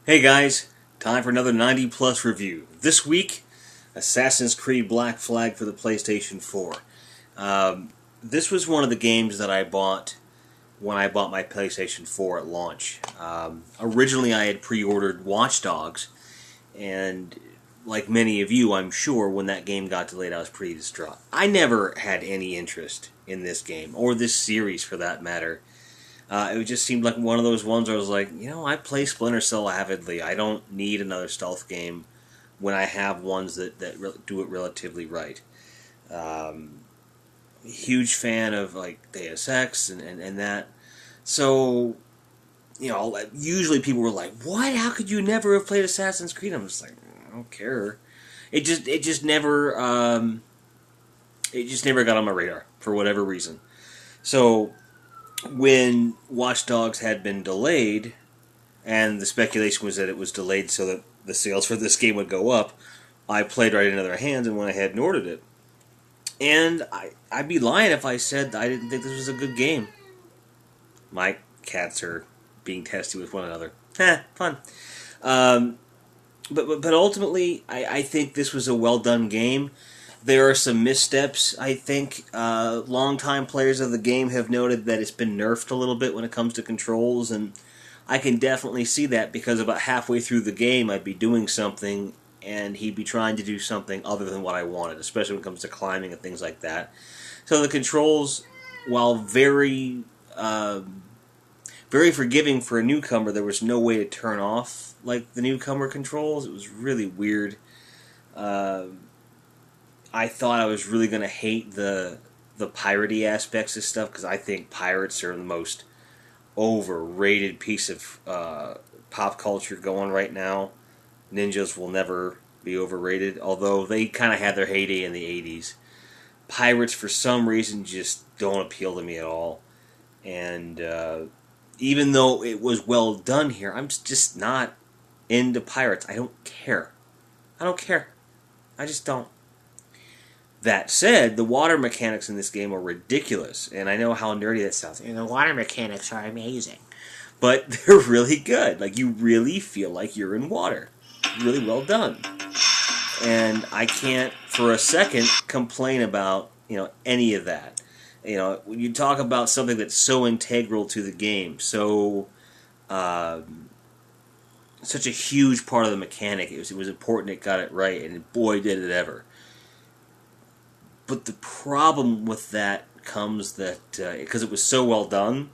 Hey guys, time for another 90 plus review. This week, Assassin's Creed Black Flag for the PlayStation 4. This was one of the games that I bought when I bought my PlayStation 4 at launch. Originally I had pre-ordered Watch Dogs, and like many of you, I'm sure, when that game got delayed I was pretty distraught. I never had any interest in this game, or this series for that matter. It just seemed like one of those ones where I was like, I play Splinter Cell avidly. I don't need another stealth game when I have ones that do it relatively right. Huge fan of like Deus Ex and that. So, usually people were like, "What? How could you never have played Assassin's Creed?" I'm just like, I don't care. It just never got on my radar for whatever reason. So when Watch Dogs had been delayed, and the speculation was that it was delayed so that the sales for this game would go up, I played right into their hands and went ahead and ordered it. And I'd be lying if I said I didn't think this was a good game. My cats are being testy with one another. Fun. But ultimately, I think this was a well-done game. There are some missteps. I think longtime players of the game have noted that it's been nerfed a little bit when it comes to controls, and I can definitely see that because about halfway through the game I'd be doing something and he'd be trying to do something other than what I wanted, especially when it comes to climbing and things like that. So the controls, while very forgiving for a newcomer, there was no way to turn off like the newcomer controls. It was really weird. I thought I was really going to hate the piratey aspects of stuff because I think pirates are the most overrated piece of pop culture going right now. Ninjas will never be overrated, although they kind of had their heyday in the 80s. Pirates, for some reason, just don't appeal to me at all. And even though it was well done here, I'm just not into pirates. I don't care. I just don't. That said, the water mechanics in this game are ridiculous, and I know how nerdy that sounds. And the water mechanics are amazing. But they're really good. Like, you really feel like you're in water. Really well done. And I can't, for a second, complain about, any of that. When you talk about something that's so integral to the game, such a huge part of the mechanic, it was important it got it right, and boy did it ever. But the problem with that comes that, because it was so well done,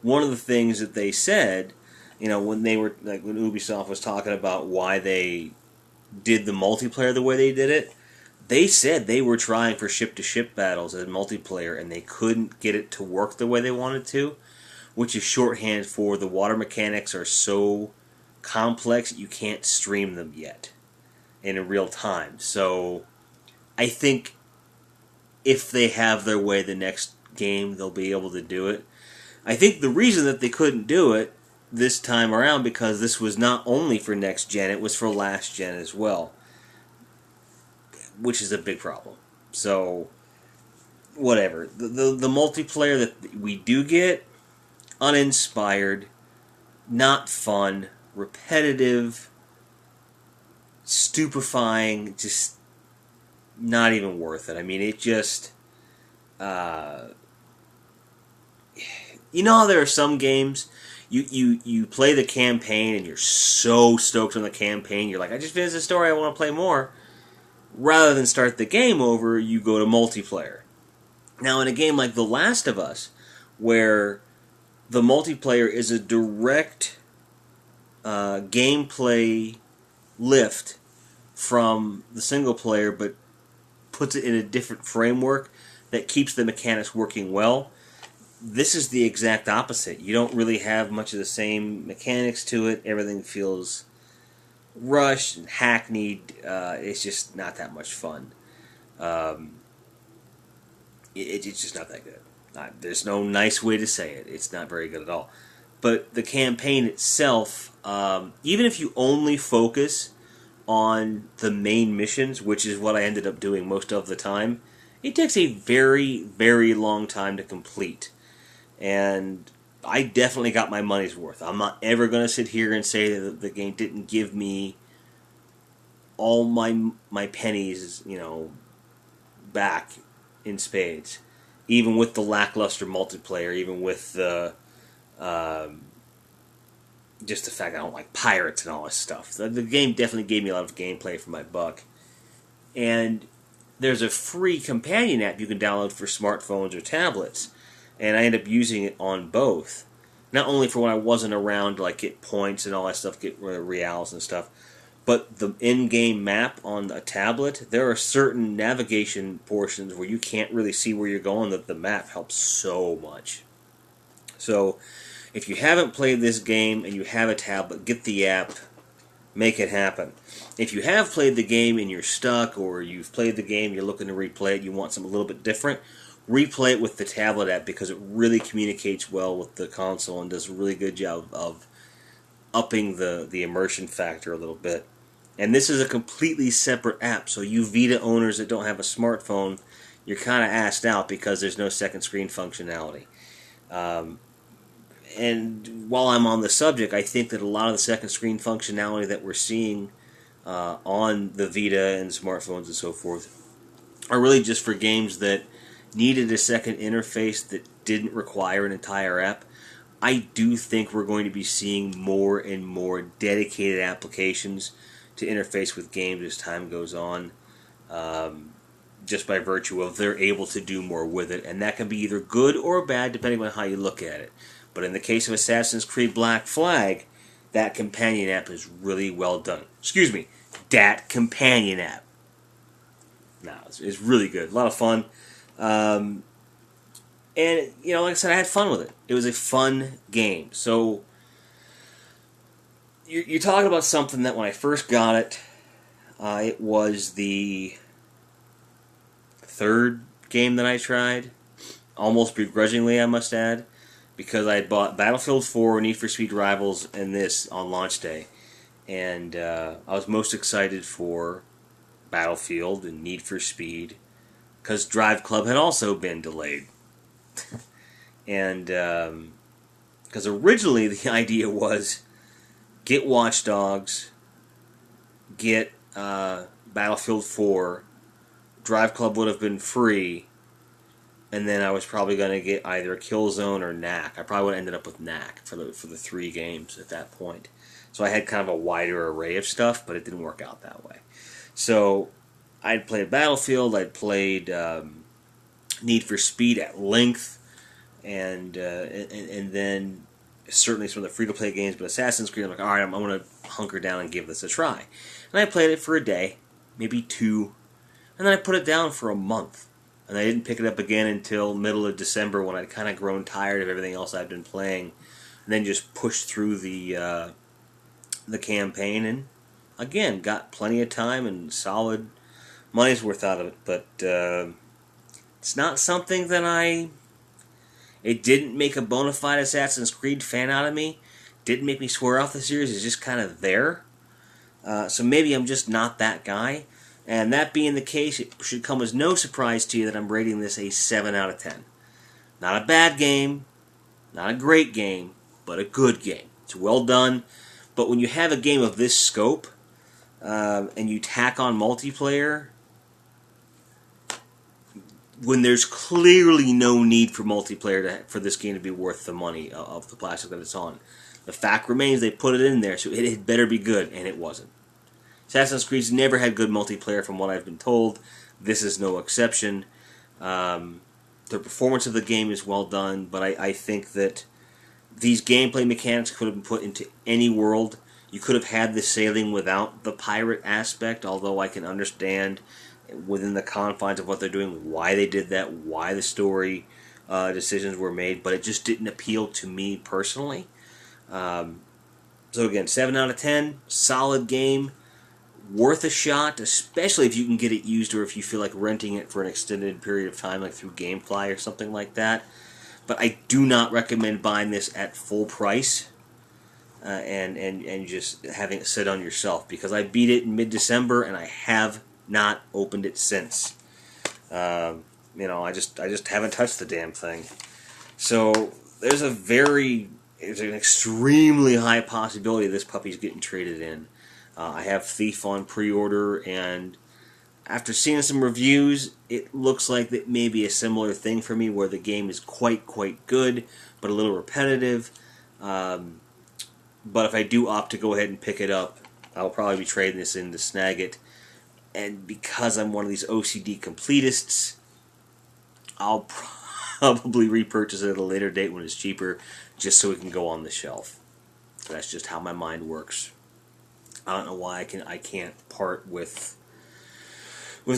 one of the things that they said, when they were, like when Ubisoft was talking about why they did the multiplayer the way they did it, they said they were trying for ship-to-ship battles as multiplayer, and they couldn't get it to work the way they wanted to, which is shorthand for the water mechanics are so complex that you can't stream them yet in real time. So I think if they have their way the next game, they'll be able to do it. I think the reason that they couldn't do it this time around, because this was not only for next gen, it was for last gen as well, which is a big problem. So, whatever. The multiplayer that we do get, uninspired, not fun, repetitive, stupefying, just not even worth it. I mean, it just... how there are some games, you play the campaign and you're so stoked on the campaign, you're like, I just finished the story, I want to play more. Rather than start the game over, you go to multiplayer. Now, in a game like The Last of Us, where the multiplayer is a direct gameplay lift from the single player, but puts it in a different framework that keeps the mechanics working well, this is the exact opposite. You don't really have much of the same mechanics to it. Everything feels rushed and hackneyed. It's just not that much fun. It's just not that good. There's no nice way to say it. It's not very good at all. But the campaign itself, even if you only focus on the main missions, which is what I ended up doing most of the time, it takes a very, very long time to complete. And I definitely got my money's worth. I'm not ever going to sit here and say that the game didn't give me all my pennies, back in spades. Even with the lackluster multiplayer, even with the just the fact I don't like pirates and all this stuff. The game definitely gave me a lot of gameplay for my buck. And there's a free companion app you can download for smartphones or tablets, and I end up using it on both. Not only for when I wasn't around to get points and all that stuff, get reals and stuff, but the in-game map on a tablet, there are certain navigation portions where you can't really see where you're going, that the map helps so much. So, if you haven't played this game and you have a tablet, get the app, make it happen. If you have played the game and you're stuck, or you've played the game, you're looking to replay it, you want something a little bit different, replay it with the tablet app because it really communicates well with the console and does a really good job of upping the immersion factor a little bit. And this is a completely separate app, so you Vita owners that don't have a smartphone, you're kind of assed out because there's no second screen functionality. And while I'm on the subject, I think that a lot of the second screen functionality that we're seeing on the Vita and smartphones and so forth are really just for games that needed a second interface that didn't require an entire app. I do think we're going to be seeing more and more dedicated applications to interface with games as time goes on, just by virtue of they're able to do more with it, and that can be either good or bad depending on how you look at it. But in the case of Assassin's Creed Black Flag, that companion app is really well done. Excuse me, that companion app. No, it's really good. A lot of fun. And, like I said, I had fun with it. It was a fun game. So, you're talking about something that when I first got it, it was the third game that I tried. Almost begrudgingly, I must add. Because I had bought Battlefield 4, Need for Speed Rivals, and this on launch day. And I was most excited for Battlefield and Need for Speed, because Drive Club had also been delayed. And because originally the idea was get Watch Dogs, get Battlefield 4, Drive Club would have been free, and then I was probably going to get either Killzone or Knack. I probably would have ended up with Knack for the 3 games at that point. So I had kind of a wider array of stuff, but it didn't work out that way. So I'd played Battlefield, I'd played Need for Speed at length, and then certainly some of the free-to-play games, but Assassin's Creed, I'm like, alright, I'm going to hunker down and give this a try. And I played it for a day, maybe 2, and then I put it down for a month. And I didn't pick it up again until middle of December when I'd kind of grown tired of everything else I'd been playing. And then just pushed through the campaign and, again, got plenty of time and solid money's worth out of it. But it's not something that it didn't make a bona fide Assassin's Creed fan out of me. Didn't make me swear off the series. It's just kind of there. So maybe I'm just not that guy. And that being the case, it should come as no surprise to you that I'm rating this a 7 out of 10. Not a bad game, not a great game, but a good game. It's well done, but when you have a game of this scope, and you tack on multiplayer, when there's clearly no need for multiplayer for this game to be worth the money of the plastic that it's on, the fact remains they put it in there, so it had better be good, and it wasn't. Assassin's Creed's never had good multiplayer from what I've been told. This is no exception. The performance of the game is well done, but I think that these gameplay mechanics could have been put into any world. You could have had the sailing without the pirate aspect, although I can understand within the confines of what they're doing why they did that, why the story decisions were made, but it just didn't appeal to me personally. So again, 7 out of 10, solid game. Worth a shot, especially if you can get it used or if you feel like renting it for an extended period of time, like through GameFly or something like that. But I do not recommend buying this at full price and just having it sit on yourself, because I beat it in mid-December and I have not opened it since. I just haven't touched the damn thing. So there's an extremely high possibility this puppy's getting traded in. I have Thief on pre-order, and after seeing some reviews, it looks like that may be a similar thing for me, where the game is quite good, but a little repetitive. But if I do opt to go ahead and pick it up, I'll probably be trading this in to snag it. And because I'm one of these OCD completists, I'll probably repurchase it at a later date when it's cheaper, just so it can go on the shelf. That's just how my mind works. I don't know why I can't part with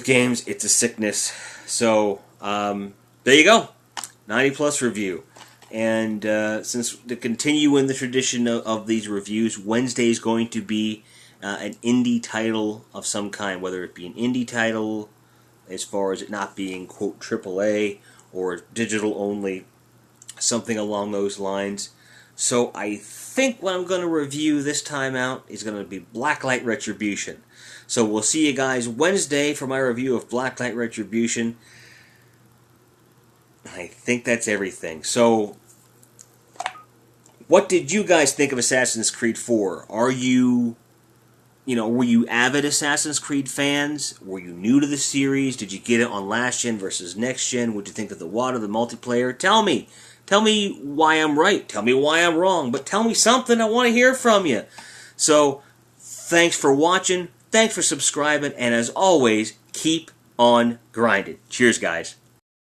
games. It's a sickness. So there you go, 90 plus review. And since to continue in the tradition of these reviews, Wednesday is going to be an indie title of some kind, whether it be an indie title as far as it not being, quote, AAA or digital only, something along those lines. So I think what I'm going to review this time out is going to be Blacklight Retribution. So we'll see you guys Wednesday for my review of Blacklight Retribution. I think that's everything. So, what did you guys think of Assassin's Creed 4? Were you avid Assassin's Creed fans? Were you new to the series? Did you get it on last gen versus next gen? What did you think of the multiplayer? Tell me. Tell me why I'm right. Tell me why I'm wrong. But tell me something. I want to hear from you. So, thanks for watching. Thanks for subscribing. And as always, keep on grinding. Cheers, guys.